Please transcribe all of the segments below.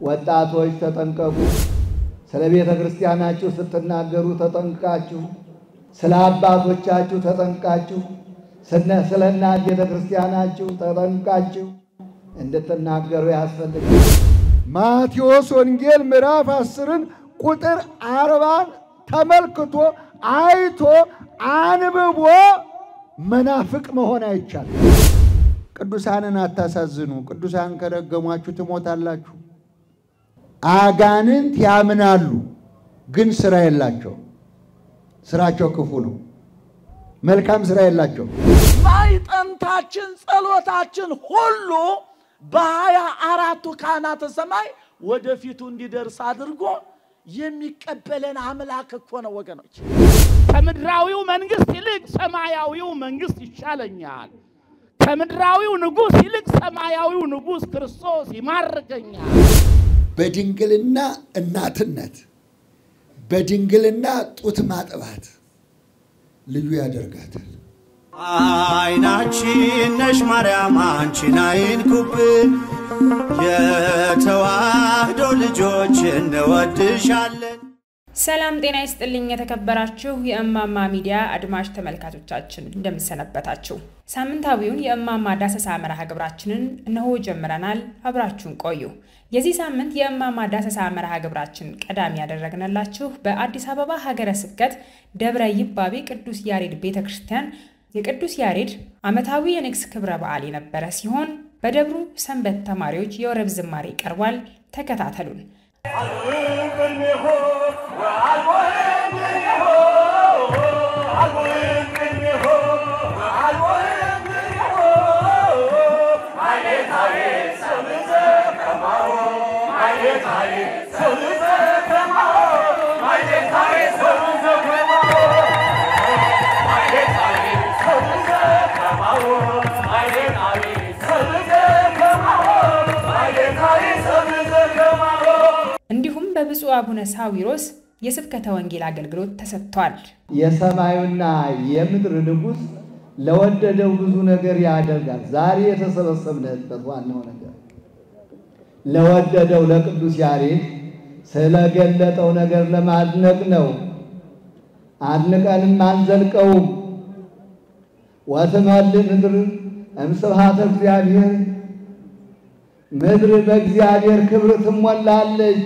ወጣቶች ተጠንቀቁ። ስለ ቤተ ክርስቲያናችሁ ስትናገሩ ተጠንቀቃችሁ። ስለ አባቶቻችሁ ተጠንቀቃችሁ። ስለ እናት ቤተ ክርስቲያናችሁ ተጠንቀቃችሁ እንድትናገሩ ያስፈልጋል። ማቴዎስ ወንጌል ምዕራፍ 10 ቁጥር 40 ተመልክቶ አይቶ አንብቦ መናፍቅ መሆን አይቻልም። ቅዱሳንን አታሳዝኑ። ቅዱሳን ከረገሟችሁ ትሞታላችሁ። አጋንንት ያምናሉ ግን ስራ የላቸው። ስራቸው ክፉ ነው። መልካም ስራ የላቸው። ማይጠንታችን ጸሎታችን ሁሉ በ24ቱ ካህናተ ሰማይ ወደፊቱ እንዲደርስ አድርጎ የሚቀበለን አምላክ እኮ ነው ወገኖች። ከምድራዊው መንግስት ይልቅ ሰማያዊው መንግስት ይሻለኛል። ከምድራዊው ንጉስ ይልቅ ሰማያዊው ንጉስ ክርስቶስ ይማርከኛል። በድንግልና እናትነት በድንግልና ጡት ማጥባት ልዩ ያደርጋታል። አይናችን ነሽ ማርያም አንቺን አይንኩብን የተዋህዶ ልጆች እንወድሻለን። ሰላም ጤና ይስጥልኝ የተከበራችሁ የእማማ ሚዲያ አድማጭ ተመልካቾቻችን እንደምሰነበታችሁ። ሳምንታዊውን የእማማ ዳሰሳ መርሃ ግብራችንን እነሆ ጀምረናል። አብራችሁን ቆዩ። የዚህ ሳምንት የእማማ ዳሰሳ መርሃ ግብራችን ቀዳሚ ያደረግንላችሁ በአዲስ አበባ ሀገረ ስብከት ደብረ ይባቤ ቅዱስ ያሬድ ቤተክርስቲያን የቅዱስ ያሬድ ዓመታዊ የንግስ ክብረ በዓል የነበረ ሲሆን በደብሩ ሰንበት ተማሪዎች የወረብ ዝማሬ ቀርቧል። ተከታተሉን። እንዲሁም በብፁዕ አቡነ ሳዊሮስ የስብከተ ወንጌል አገልግሎት ተሰጥቷል። የሰማዩና የምድር ንጉስ ለወደደው ብዙ ነገር ያደርጋል። ዛሬ የተሰበሰብንበት ዋናው ነገር ለወደደው ለቅዱስ ያሬድ ስለገለጠው ነገር ለማድነቅ ነው። አድንቀንም አንዘልቀውም። ወትመል ምድር እምስብሐተ እግዚአብሔር ምድር በእግዚአብሔር ክብር ትሞላለች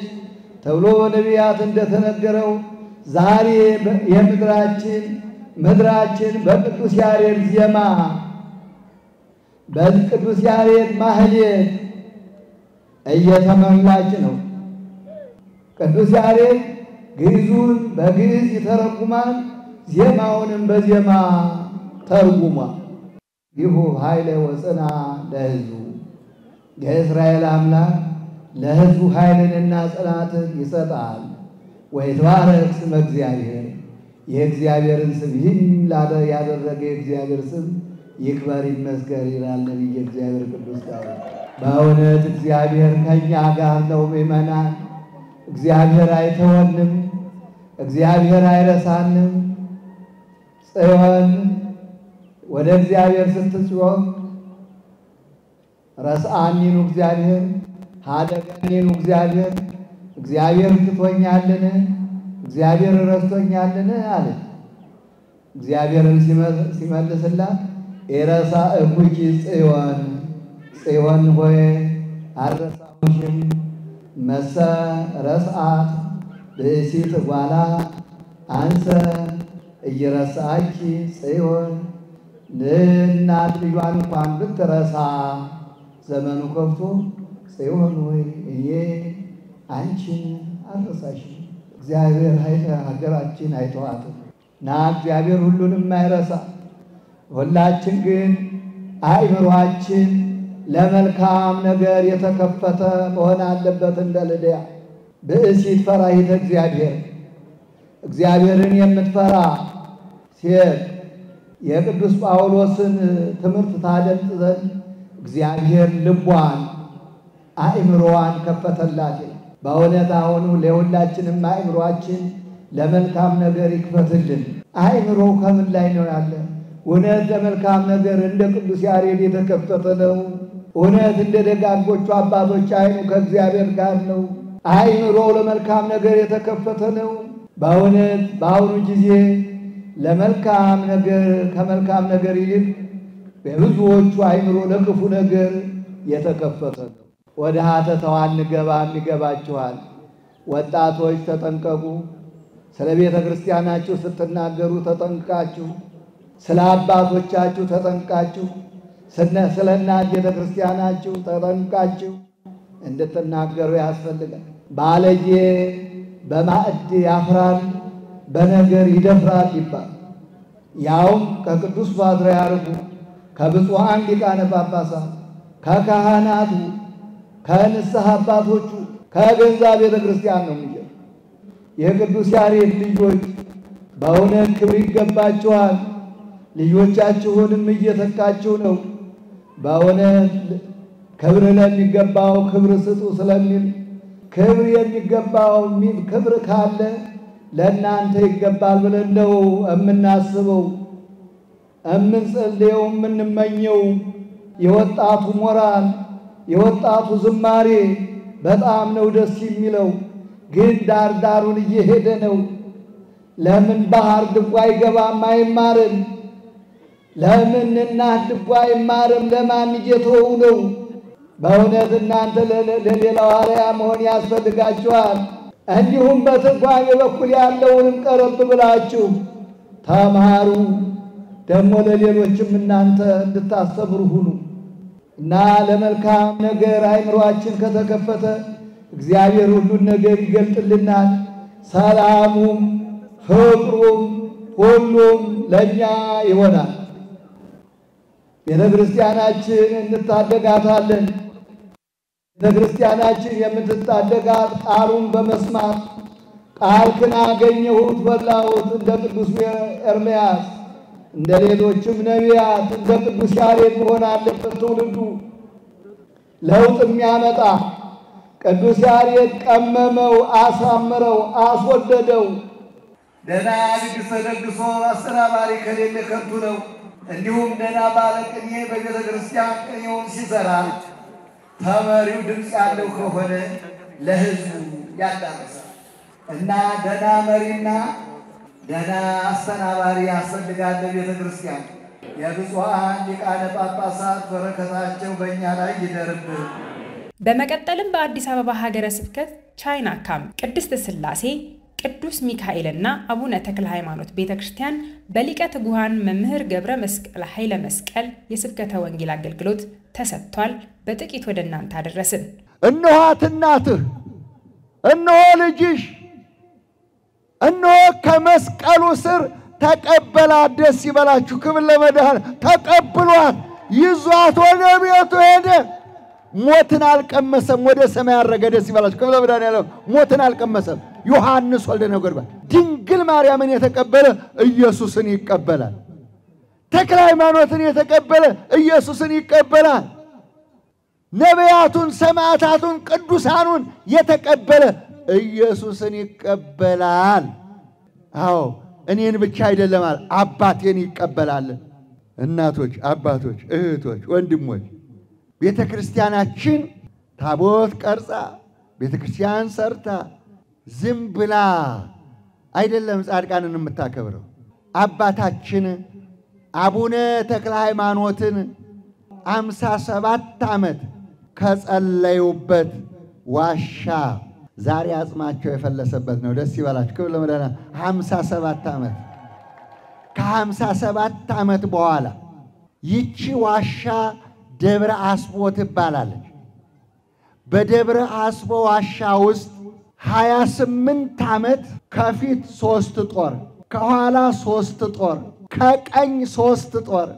ተብሎ በነቢያት እንደተነገረው ዛሬ ምድራችን በቅዱስ ያሬድ ዜማ በቅዱስ ያሬድ ማህሌት እየተሞላች ነው። ቅዱስ ያሬድ ግዕዙን በግዕዝ ይተረጉማል፣ ዜማውንም በዜማ ተርጉሟል። ይሁ ኃይለ ወጽና ለሕዝቡ የእስራኤል አምላክ ለሕዝቡ ኃይልንና ጽናትን ይሰጣል። ወይትባረክ ስመ እግዚአብሔር የእግዚአብሔርን ስም ያደረገ የእግዚአብሔር ስም ይክበር ይመስገን ይላል ነቢየ እግዚአብሔር ቅዱስ ዳዊት። በእውነት እግዚአብሔር ከኛ ጋር ነው ምእመናን። እግዚአብሔር አይተወንም፣ እግዚአብሔር አይረሳንም። ጽዮን ወደ እግዚአብሔር ስትጮህ ረስአኒኑ እግዚአብሔር ሀደገኒኑ እግዚአብሔር ትቶኛልን? እግዚአብሔር ረስቶኛልን? አለ። እግዚአብሔርን ሲመልስላት ኤረሳእኩኪ ጽዮን ሆይ አልረሳሁሽም መሰ ረስአት ብእሲት ጓላ አንሰ እየረሳኪ ጽዮን እናት ልጇን እንኳን ብትረሳ ዘመኑ ከፍቶ ጽዮን ሆይ እኔ አንቺን አልረሳሽም። እግዚአብሔር ሀገራችን አይተዋትም እና እግዚአብሔር ሁሉንም አይረሳ። ሁላችን ግን አእምሯችን ለመልካም ነገር የተከፈተ መሆን አለበት። እንደ ልድያ ብእሲት ፈራሂተ እግዚአብሔርን የምትፈራ ሴት የቅዱስ ጳውሎስን ትምህርት ታደምጥ ዘንድ እግዚአብሔር ልቧን አእምሮዋን ከፈተላት። በእውነት አሁን ለሁላችንም አእምሮአችን ለመልካም ነገር ይክፈትልን። አእምሮ ከምን ላይ ነው ያለ? እውነት ለመልካም ነገር እንደ ቅዱስ ያሬድ የተከፈተ ነው? እውነት እንደ ደጋጎቹ አባቶች ዓይኑ ከእግዚአብሔር ጋር ነው። አእምሮው ለመልካም ነገር የተከፈተ ነው። በእውነት በአሁኑ ጊዜ ለመልካም ነገር ከመልካም ነገር ይልቅ በብዙዎቹ አእምሮ ለክፉ ነገር የተከፈተ ነው። ወደ ሀተታው አንገባም፣ ይገባችኋል። ወጣቶች ተጠንቀቁ። ስለ ቤተ ክርስቲያናችሁ ስትናገሩ ተጠንቅቃችሁ፣ ስለ አባቶቻችሁ ተጠንቅቃችሁ፣ ስለ እናት ቤተ ክርስቲያናችሁ ተጠንቅቃችሁ እንድትናገሩ ያስፈልጋል። ባለጌ በማዕድ ያፍራል፣ በነገር ይደፍራል ይባል። ያውም ከቅዱስ ፓትርያርኩ ከብፁዓን ሊቃነ ጳጳሳት ከካህናቱ ከንስሐ አባቶቹ ከገዛ ቤተ ክርስቲያን ነው የሚጀምረው። የቅዱስ ያሬድ ልጆች በእውነት ክብር ይገባችኋል። ልጆቻችሁንም እየተካችሁ ነው። በእውነት ክብር ለሚገባው ክብር ስጡ ስለሚል ክብር የሚገባው ክብር ካለ ለእናንተ ይገባል ብለን ነው የምናስበው፣ የምንጸልየው፣ የምንመኘው። የወጣቱ ሞራል የወጣቱ ዝማሬ በጣም ነው ደስ የሚለው። ግን ዳር ዳሩን እየሄደ ነው። ለምን ባህር ድጓ አይገባም አይማርም? ለምን እናት ድጓ አይማርም? ለማን እየተወው ነው? በእውነት እናንተ ለሌላው አርአያ መሆን ያስፈልጋችኋል። እንዲሁም በትርጓሜ በኩል ያለውንም ቀረብ ብላችሁ ተማሩ። ደግሞ ለሌሎችም እናንተ እንድታስተምሩ ሁኑ እና ለመልካም ነገር አእምሮአችን ከተከፈተ እግዚአብሔር ሁሉን ነገር ይገልጥልናል። ሰላሙም ፍቅሩም ሁሉም ለእኛ ይሆናል። ቤተ ክርስቲያናችን እንታደጋታለን። ቤተ ክርስቲያናችን የምትታደጋት ቃሉን በመስማት ቃልህን አገኘሁት በላሁት እንደ ቅዱስ ኤርምያስ እንደ ሌሎችም ነቢያት እንደ ቅዱስ ያሬድ መሆን አለበት። ትውልዱ ለውጥ የሚያመጣ ቅዱስ ያሬድ ቀመመው፣ አሳምረው፣ አስወደደው። ደህና ድግስ ተደግሶ አስተናባሪ ከሌለ ከንቱ ነው። እንዲሁም ደህና ባለቅኔ በቤተ ክርስቲያን ቅኔውን ሲሰራ ተመሪው ድምፅ ያለው ከሆነ ለሕዝቡ ያዳርሳል እና ደህና መሪና ደህና አስተናባሪ ያስፈልጋል ለቤተ ክርስቲያን። የብፁዓን ሊቃነ ጳጳሳት በረከታቸው በእኛ ላይ ይደርብን። በመቀጠልም በአዲስ አበባ ሀገረ ስብከት ቻይና ካምፕ ቅድስት ሥላሴ ቅዱስ ሚካኤልና አቡነ ተክለ ሃይማኖት ቤተክርስቲያን በሊቀ ትጉሃን መምህር ገብረ መስቀል ኃይለ መስቀል የስብከተ ወንጌል አገልግሎት ተሰጥቷል። በጥቂት ወደ እናንተ አደረስን። እነሆት እናትህ፣ እነሆ ልጅሽ፣ እነሆ ከመስቀሉ ስር ተቀበላት። ደስ ይበላችሁ። ክብር ለመድኃኔዓለም። ተቀብሏት ይዟት ወደ ቤቱ ሄደ። ሞትን አልቀመሰም፣ ወደ ሰማይ አረገ። ደስ ይበላችሁ። ክብር ለመድኃኔዓለም። ሞትን አልቀመሰም። ዮሐንስ ወልደ ነጎድጓድ ድንግል ማርያምን የተቀበለ ኢየሱስን ይቀበላል። ተክለ ሃይማኖትን የተቀበለ ኢየሱስን ይቀበላል። ነቢያቱን፣ ሰማዕታቱን፣ ቅዱሳኑን የተቀበለ ኢየሱስን ይቀበላል። አዎ እኔን ብቻ አይደለም አለ፣ አባቴን ይቀበላል። እናቶች፣ አባቶች፣ እህቶች፣ ወንድሞች ቤተ ክርስቲያናችን ታቦት ቀርጻ ቤተ ክርስቲያን ሰርታ ዝም ብላ አይደለም ጻድቃንን የምታከብረው። አባታችን አቡነ ተክለ ሃይማኖትን 57 ዓመት ከጸለዩበት ዋሻ ዛሬ አጽማቸው የፈለሰበት ነው። ደስ ይበላችሁ። ክብር ለመድኃኔዓለም። 57 ዓመት ከ57 ዓመት በኋላ ይቺ ዋሻ ደብረ አስቦ ትባላለች። በደብረ አስቦ ዋሻ ውስጥ 28 ዓመት ከፊት 3 ጦር፣ ከኋላ 3 ጦር፣ ከቀኝ 3 ጦር፣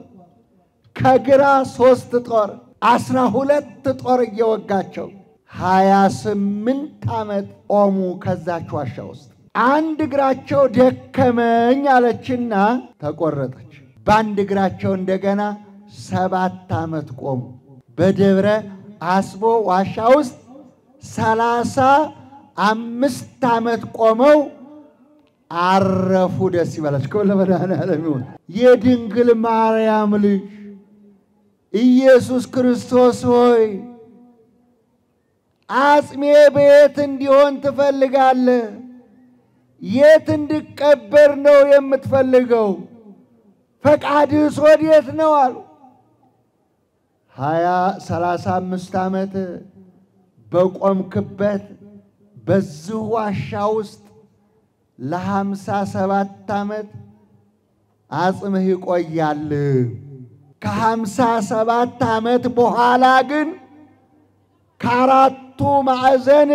ከግራ 3 ጦር 12 ጦር እየወጋቸው 28 ዓመት ቆሙ። ከዛች ዋሻ ውስጥ አንድ እግራቸው ደከመኝ አለችና ተቆረጠች። በአንድ እግራቸው እንደገና 7 ዓመት ቆሙ። በደብረ አስቦ ዋሻ ውስጥ 35 ዓመት ቆመው አረፉ። ደስ ይበላችሁ። ክብር ለመድኃኔዓለም ይሁን። የድንግል ማርያም ልጅ ኢየሱስ ክርስቶስ ሆይ አጽሜ በየት እንዲሆን ትፈልጋለህ? የት እንድቀበር ነው የምትፈልገው? ፈቃድስ ወዴት ነው አሉ። 35 ዓመት በቆምክበት በዚህ ዋሻ ውስጥ ለ57 ዓመት አጽምህ ይቆያል። ከ57 ዓመት በኋላ ግን ከአራቱ ማዕዘን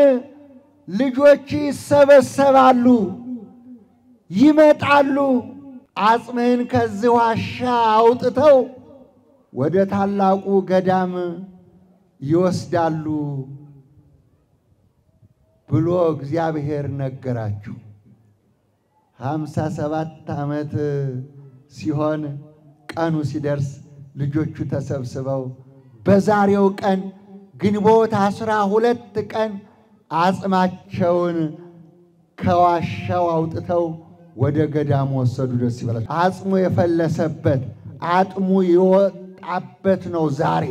ልጆች ይሰበሰባሉ፣ ይመጣሉ። አጽምህን ከዚህ ዋሻ አውጥተው ወደ ታላቁ ገዳም ይወስዳሉ ብሎ እግዚአብሔር ነገራቸው። 57 ዓመት ሲሆን ቀኑ ሲደርስ ልጆቹ ተሰብስበው በዛሬው ቀን ግንቦት 12 ቀን አጽማቸውን ከዋሻው አውጥተው ወደ ገዳም ወሰዱ። ደስ ይበላቸው። አጽሙ የፈለሰበት አጥሙ የወጣበት ነው ዛሬ።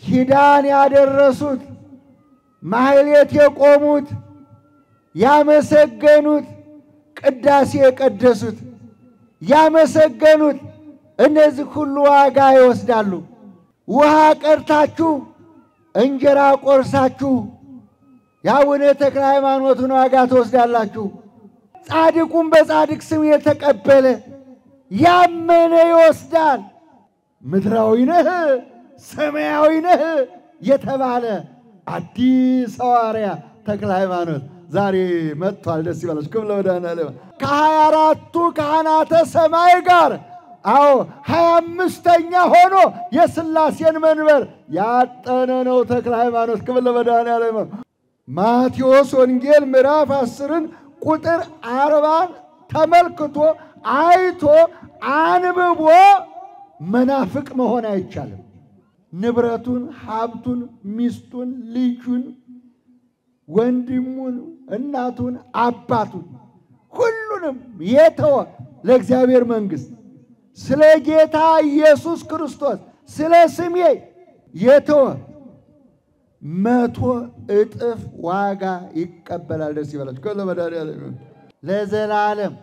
ኪዳን ያደረሱት፣ ማህሌት የቆሙት፣ ያመሰገኑት፣ ቅዳሴ የቀደሱት፣ ያመሰገኑት እነዚህ ሁሉ ዋጋ ይወስዳሉ። ውሃ ቀድታችሁ እንጀራ ቆርሳችሁ የአቡነ ተክለ ሃይማኖትን ዋጋ ትወስዳላችሁ። ጻድቁን በጻድቅ ስም የተቀበለ ያመነ ይወስዳል። ምድራዊ ነህ ሰማያዊ ነህ የተባለ አዲስ ሐዋርያ ተክለ ሃይማኖት ዛሬ መጥቷል። ደስ ይበላችሁ። ክብር ለመድኃኔዓለም። ከ24ቱ ካህናተ ሰማይ ጋር 25ኛ ሆኖ የሥላሴን መንበር ያጠነ ነው ተክለ ሃይማኖት። ክብር ለመድኃኔዓለም። ማቴዎስ ወንጌል ምዕራፍ 10 ቁጥር 40 ተመልክቶ አይቶ አንብቦ መናፍቅ መሆን አይቻልም። ንብረቱን፣ ሀብቱን፣ ሚስቱን፣ ልጁን፣ ወንድሙን፣ እናቱን፣ አባቱን ሁሉንም የተወ ለእግዚአብሔር መንግሥት ስለ ጌታ ኢየሱስ ክርስቶስ ስለ ስሜ የተወ 100 እጥፍ ዋጋ ይቀበላል። ደስ ይበላችሁ። ከለ መድኃኔዓለም ለዘላለም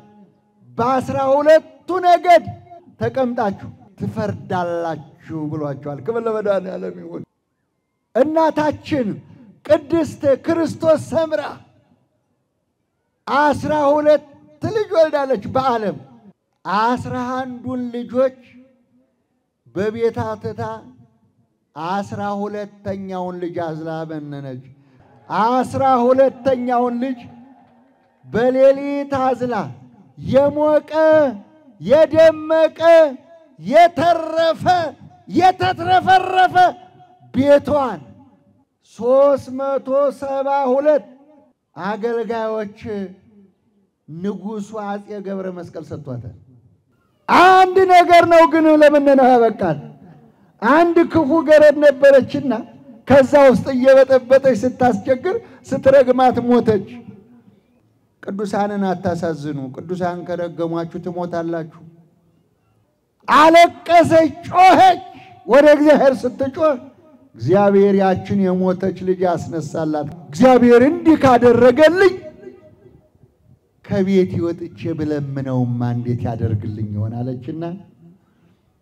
በ12ቱ ነገድ ተቀምጣችሁ ትፈርዳላችሁ ብሏቸዋል። ክብር ለመድኃኔዓለም ይሁን። እናታችን ቅድስት ክርስቶስ ሰምራ 12 ልጅ ወልዳለች። በዓለም 11ዱን ልጆች በቤታ ትታ 12ኛውን ልጅ አዝላ በነነች። 12ኛውን ልጅ በሌሊት አዝላ የሞቀ የደመቀ የተረፈ የተትረፈረፈ ቤቷን 372 አገልጋዮች ንጉሡ አፄ ገብረ መስቀል ሰጥቷታል። አንድ ነገር ነው ግን ለምነናው ያበቃል። አንድ ክፉ ገረድ ነበረችና ከዛ ውስጥ እየበጠበጠች ስታስቸግር ስትረግማት ሞተች። ቅዱሳንን አታሳዝኑ፣ ቅዱሳን ከረገሟችሁ ትሞታላችሁ። አለቀሰች፣ ጮኸች። ወደ እግዚአብሔር ስትጮህ እግዚአብሔር ያችን የሞተች ልጅ ያስነሳላት። እግዚአብሔር እንዲህ ካደረገልኝ ከቤት ወጥቼ ብለምነውማ እንዴት ያደርግልኝ ይሆናለችና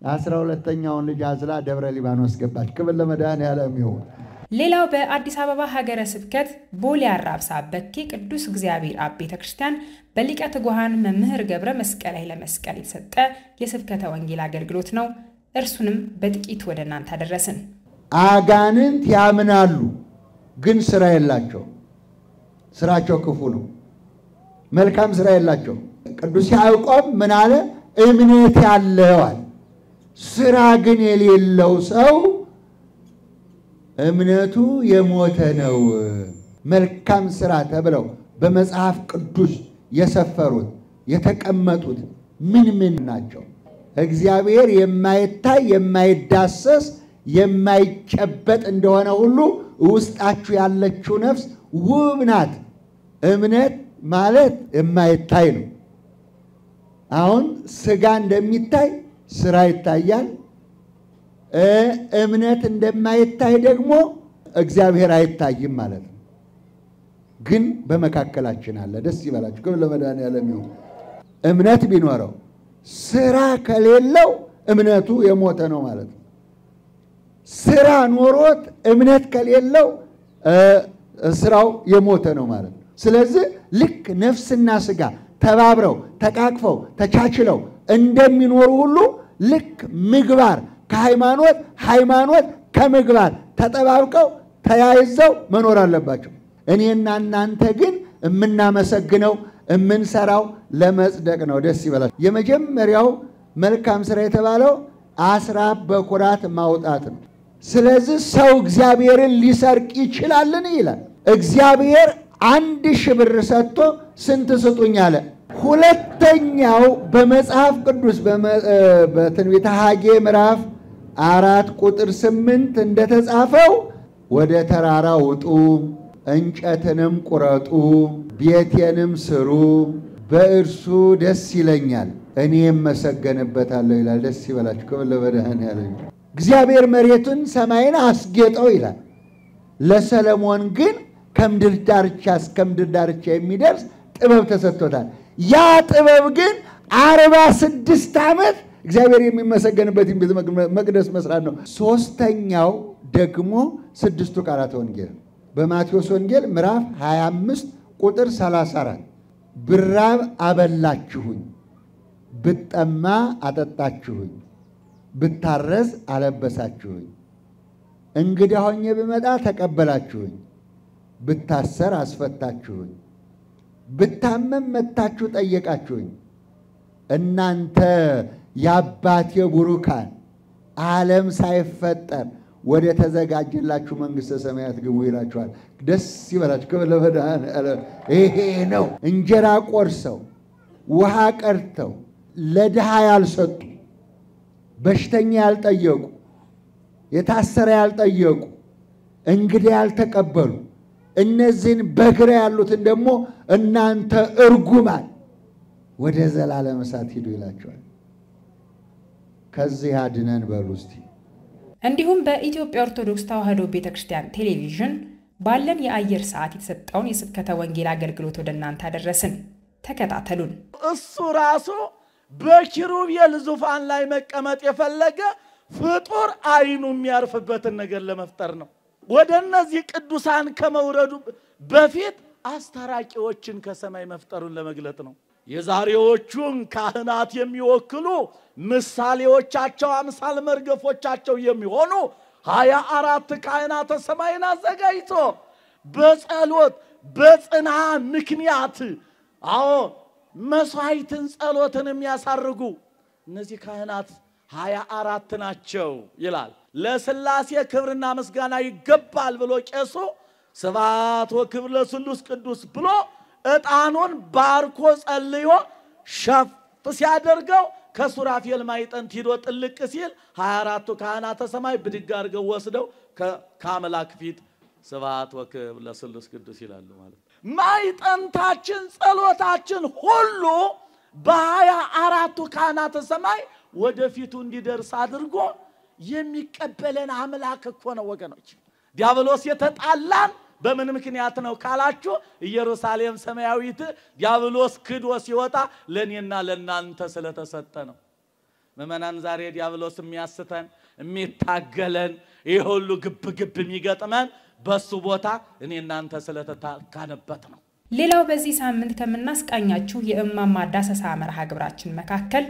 12ኛውን ልጅ አዝላ ደብረ ሊባኖስ ገባች። ክብር ለመድኃኔዓለም ይሁን። ሌላው በአዲስ አበባ ሀገረ ስብከት ቦሌ አራብሳ በኬ ቅዱስ እግዚአብሔር አብ ቤተክርስቲያን በሊቀ ትጉሃን መምህር ገብረ መስቀል ኃይለ መስቀል የተሰጠ የስብከተ ወንጌል አገልግሎት ነው። እርሱንም በጥቂት ወደ እናንተ አደረስን። አጋንንት ያምናሉ ግን ስራ የላቸው። ስራቸው ክፉ ነው። መልካም ስራ የላቸው። ቅዱስ ያዕቆብ ምን አለ? እምነት ያለዋል ስራ ግን የሌለው ሰው እምነቱ የሞተ ነው። መልካም ስራ ተብለው በመጽሐፍ ቅዱስ የሰፈሩት የተቀመጡት ምን ናቸው? እግዚአብሔር የማይታይ የማይዳሰስ የማይጨበጥ እንደሆነ ሁሉ ውስጣችሁ ያለችው ነፍስ ውብ ናት። እምነት ማለት የማይታይ ነው። አሁን ስጋ እንደሚታይ ስራ ይታያል። እምነት እንደማይታይ ደግሞ እግዚአብሔር አይታይም ማለት ነው። ግን በመካከላችን አለ። ደስ ይበላችሁ። ክብር ለመድኃኔዓለም ይሁን። እምነት ቢኖረው ስራ ከሌለው እምነቱ የሞተ ነው ማለት ነው። ስራ ኖሮት እምነት ከሌለው ስራው የሞተ ነው ማለት ነው። ስለዚህ ልክ ነፍስና ስጋ ተባብረው ተቃቅፈው ተቻችለው እንደሚኖሩ ሁሉ ልክ ምግባር ከሃይማኖት ሃይማኖት ከምግባር ተጠባብቀው ተያይዘው መኖር አለባቸው። እኔና እናንተ ግን የምናመሰግነው የምንሰራው ለመጽደቅ ነው። ደስ ይበላችሁ። የመጀመሪያው መልካም ስራ የተባለው አስራት በኩራት ማውጣት ነው። ስለዚህ ሰው እግዚአብሔርን ሊሰርቅ ይችላልን ይላል። እግዚአብሔር 1000 ብር ሰጥቶ ስንት ስጡኝ አለ። ሁለተኛው በመጽሐፍ ቅዱስ በትንቢተ ሐጌ ምዕራፍ 4 ቁጥር 8 እንደተጻፈው ወደ ተራራ ውጡ፣ እንጨትንም ቁረጡ፣ ቤቴንም ስሩ፣ በእርሱ ደስ ይለኛል፣ እኔም መሰገንበታለሁ ይላል። ደስ ይበላችሁ። ክብር ለመድኃኔዓለም። እግዚአብሔር መሬቱን ሰማይን አስጌጠው ይላል። ለሰለሞን ግን ከምድር ዳርቻ እስከ ምድር ዳርቻ የሚደርስ ጥበብ ተሰጥቶታል። ያ ጥበብ ግን 46 ዓመት እግዚአብሔር የሚመሰገንበት ቤተ መቅደስ መስራት ነው። ሶስተኛው ደግሞ 6ቱ ቃላተ ወንጌል በማቴዎስ ወንጌል ምዕራፍ 25 ቁጥር 34 ብራብ አበላችሁኝ፣ ብጠማ አጠጣችሁኝ፣ ብታረዝ አለበሳችሁኝ፣ እንግዳ ሆኜ ብመጣ ተቀበላችሁኝ፣ ብታሰር አስፈታችሁኝ፣ ብታመም መጥታችሁ ጠየቃችሁኝ። እናንተ የአባቴ ቡሩካን ዓለም ሳይፈጠር ወደ ተዘጋጀላችሁ መንግሥተ ሰማያት ግቡ ይላችኋል። ደስ ይበላችሁ። ክብር ለመድኃኔዓለም። ይሄ ነው እንጀራ ቆርሰው ውሃ ቀድተው ለድሃ ያልሰጡ፣ በሽተኛ ያልጠየቁ፣ የታሰረ ያልጠየቁ፣ እንግዳ ያልተቀበሉ፣ እነዚህን በግራ ያሉትን ደግሞ እናንተ እርጉማን ወደ ዘላለም እሳት ሂዱ ይላቸዋል። ከዚህ አድነን በሉ እስቲ። እንዲሁም በኢትዮጵያ ኦርቶዶክስ ተዋሕዶ ቤተክርስቲያን ቴሌቪዥን ባለን የአየር ሰዓት የተሰጠውን የስብከተ ወንጌል አገልግሎት ወደ እናንተ አደረስን። ተከታተሉን። እሱ ራሱ በኪሩቤል ዙፋን ላይ መቀመጥ የፈለገ ፍጡር አይኑ የሚያርፍበትን ነገር ለመፍጠር ነው። ወደ እነዚህ ቅዱሳን ከመውረዱ በፊት አስታራቂዎችን ከሰማይ መፍጠሩን ለመግለጥ ነው። የዛሬዎቹን ካህናት የሚወክሉ ምሳሌዎቻቸው አምሳል መርገፎቻቸው የሚሆኑ 24 ካህናተ ሰማይን አዘጋጅቶ በጸሎት በጽና ምክንያት መስዋዕትን ጸሎትን የሚያሳርጉ እነዚህ ካህናት 24 ናቸው ይላል። ለሥላሴ ክብርና ምስጋና ይገባል ብሎ ቄሱ ስብሐት ወክብር ለስሉስ ቅዱስ ብሎ ዕጣኑን ባርኮ ጸልዮ ሸፍ ሲያደርገው ከሱራፌል ማይጠንት ሂዶ ጥልቅ ሲል 24ቱ ካህናተ ሰማይ ብድግ አድርገው ወስደው ከአምላክ ፊት ስብሐት ወክብር ለስሉስ ቅዱስ ይላሉ ማለት ነው። ማይጠንታችን ጸሎታችን ሁሉ በ24ቱ ካህናተ ሰማይ ወደፊቱ እንዲደርስ አድርጎ የሚቀበለን አምላክ እኮ ነው ወገኖች። ዲያብሎስ የተጣላን በምን ምክንያት ነው ካላችሁ ኢየሩሳሌም ሰማያዊት ዲያብሎስ ክዶ ሲወጣ ለኔና ለናንተ ስለተሰጠ ነው። ምእመናን ዛሬ ዲያብሎስ የሚያስተን የሚታገለን ይሁሉ ግብ ግብ የሚገጥመን በሱ ቦታ እኔና እናንተ ስለተካነበት ነው። ሌላው በዚህ ሳምንት ከምናስቃኛችሁ የእማማ ዳሰሳ መርሃ ግብራችን መካከል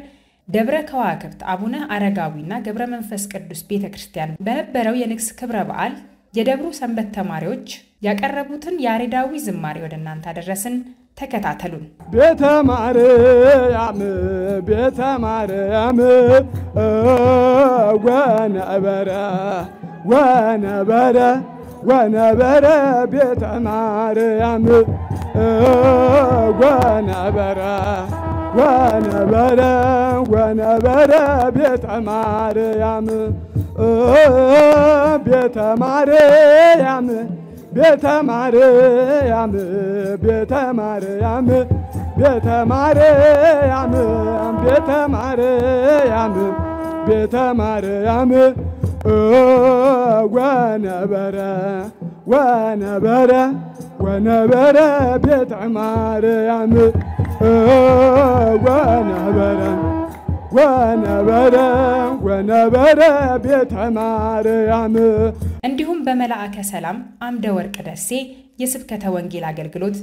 ደብረ ከዋክብት አቡነ አረጋዊና ገብረ መንፈስ ቅዱስ ቤተክርስቲያን በነበረው የንግስ ክብረ በዓል የደብሩ ሰንበት ተማሪዎች ያቀረቡትን ያሬዳዊ ዝማሬ ወደ እናንተ አደረስን። ተከታተሉን። ቤተ ማርያም ወነበረ ቤተ ማርያም ወነበረ ቤተ ማርያም ቤተ ማርያም ቤተ ማርያም ቤተ ማርያም ቤተ ማርያም ቤተ ማርያም ቤተ ማርያም ወነበረ ወነበረ ወነበረ ቤተ ማርያም ወነበረ ወነበረ ወነበረ ቤተ ማርያም። እንዲሁም በመልአከ ሰላም አምደ ወርቅ ደሴ የስብከተ ወንጌል አገልግሎት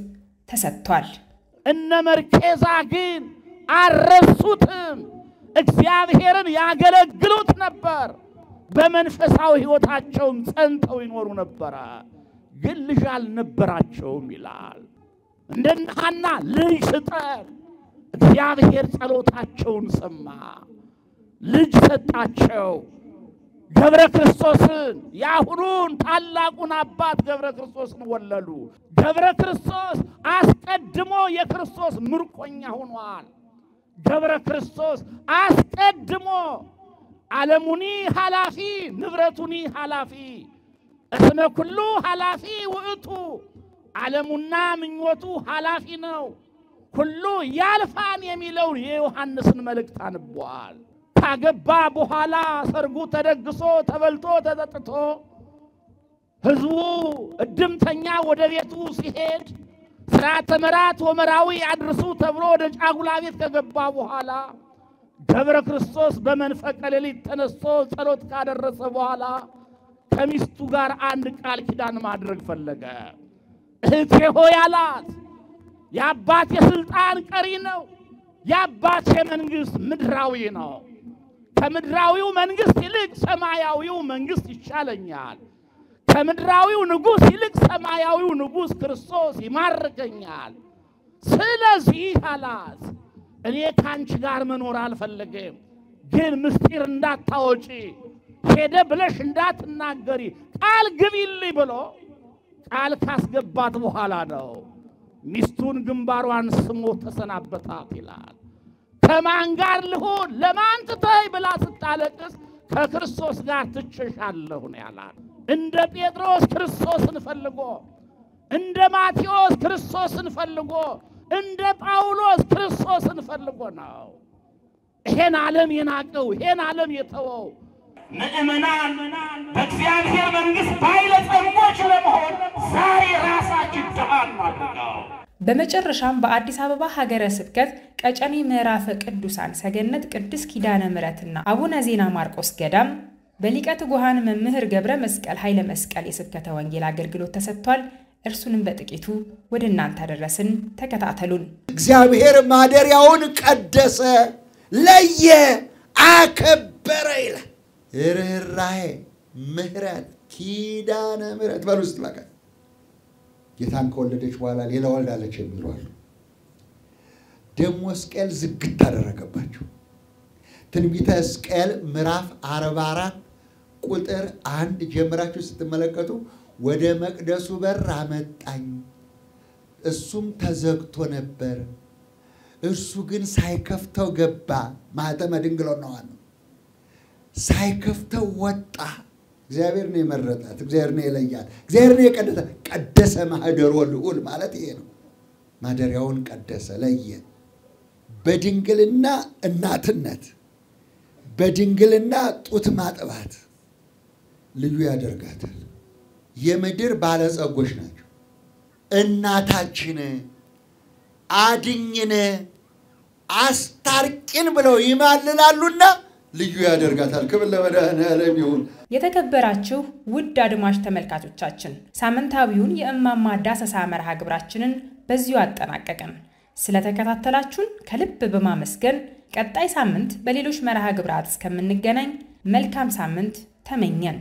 ተሰጥቷል። እነ መርኬዛ ግን አረሱትም፣ እግዚአብሔርን ያገለግሉት ነበር። በመንፈሳዊ ሕይወታቸውም ጸንተው ይኖሩ ነበር። ግን ልጅ አልነበራቸውም ይላል። እንደነ ሐና ልጅ ስጠን፣ እግዚአብሔር ጸሎታቸውን ሰማ፣ ልጅ ሰጣቸው። ገብረ ክርስቶስን ያሁኑን ታላቁን አባት ገብረ ክርስቶስን ወለዱ። ገብረ ክርስቶስ አስቀድሞ የክርስቶስ ምርኮኛ ሆኗል። ገብረ ክርስቶስ አስቀድሞ ዓለሙኒ ኃላፊ ንብረቱኒ ኃላፊ እስመ ኩሉ ኃላፊ ውእቱ፣ ዓለሙና ምኞቱ ኃላፊ ነው፣ ሁሉ ያልፋን የሚለውን የዮሐንስን መልእክት አንቧል። ካገባ በኋላ ሰርጉ ተደግሶ ተበልቶ ተጠጥቶ ህዝቡ እድምተኛ ወደ ቤቱ ሲሄድ ሥርዓተ መራት ወመራዊ አድርሱ ተብሎ ወደ ጫጉላ ቤት ከገባ በኋላ ገብረ ክርስቶስ በመንፈቀ ሌሊት ተነስቶ ጸሎት ካደረሰ በኋላ ከሚስቱ ጋር አንድ ቃል ኪዳን ማድረግ ፈለገ። እህቴ ሆይ አላት፣ የአባቴ ስልጣን ቀሪ ነው፣ የአባቴ መንግስት ምድራዊ ነው። ከምድራዊው መንግስት ይልቅ ሰማያዊው መንግስት ይሻለኛል። ከምድራዊው ንጉስ ይልቅ ሰማያዊው ንጉስ ክርስቶስ ይማርከኛል። ስለዚህ አላት እኔ ካንቺ ጋር መኖር አልፈልግም፣ ግን ምስጢር እንዳታወጪ ሄደ ብለሽ እንዳትናገሪ ቃል ግቢልኝ ብሎ ቃል ካስገባት በኋላ ነው ሚስቱን ግንባሯን ስሞ ተሰናበታት ይላል። ከማን ጋር ልሁን ለማን ትተይ ብላ ስታለቅስ ከክርስቶስ ጋር ትቸሻለሁ ነው ያላት። እንደ ጴጥሮስ ክርስቶስን ፈልጎ፣ እንደ ማቴዎስ ክርስቶስን ፈልጎ፣ እንደ ጳውሎስ ክርስቶስን ፈልጎ ነው ይሄን ዓለም የናቀው ይሄን ዓለም የተወው። ምእመናን በእግዚአብሔር መንግስት ባለጸጎች ለመሆን ዛሬ ራሳችን ድሃን አድርገው። በመጨረሻም በአዲስ አበባ ሀገረ ስብከት ቀጨኔ ምዕራፈ ቅዱሳን ሰገነት ቅድስት ኪዳነ ምሕረትና አቡነ ዜና ማርቆስ ገዳም በሊቀ ትጉሃን መምህር ገብረ መስቀል ኃይለ መስቀል የስብከተ ወንጌል አገልግሎት ተሰጥቷል። እርሱንም በጥቂቱ ወደ እናንተ አደረስን። ተከታተሉን። እግዚአብሔር ማደሪያውን ቀደሰ፣ ለየ፣ አከበረ ይላል። ርኅራኄ፣ ምሕረት፣ ኪዳነ ምሕረት በሉ ውስጥ በቃ ጌታን ከወለደች በኋላ ሌላ ወልዳለች የሚሉ አሉ። ደግሞ ሕዝቅኤል ዝግት አደረገባቸው። ትንቢተ ሕዝቅኤል ምዕራፍ 44 ቁጥር 1 ጀምራችሁ ስትመለከቱ ወደ መቅደሱ በር አመጣኝ፣ እሱም ተዘግቶ ነበር፣ እርሱ ግን ሳይከፍተው ገባ። ማኅተመ ድንግልና ነው። ሳይከፍተው ወጣ። እግዚአብሔር ነው የመረጣት፣ እግዚአብሔር ነው የለያት፣ እግዚአብሔር ነው የቀደሰ። ቀደሰ ማኅደሮ ልዑል ማለት ይሄ ነው። ማደሪያውን ቀደሰ፣ ለየ። በድንግልና እናትነት፣ በድንግልና ጡት ማጥባት ልዩ ያደርጋታል። የምድር ባለጸጎች ናቸው። እናታችን አድኝነ አስታርቂን ብለው ይማልላሉና ልዩ ያደርጋታል። ክብር ለመድኃኔዓለም ይሁን። የተከበራችሁ ውድ አድማጭ ተመልካቾቻችን ሳምንታዊውን የእማማ ዳሰሳ መርሃ ግብራችንን በዚሁ አጠናቀቅን። ስለተከታተላችሁን ከልብ በማመስገን ቀጣይ ሳምንት በሌሎች መርሃ ግብራት እስከምንገናኝ መልካም ሳምንት ተመኘን።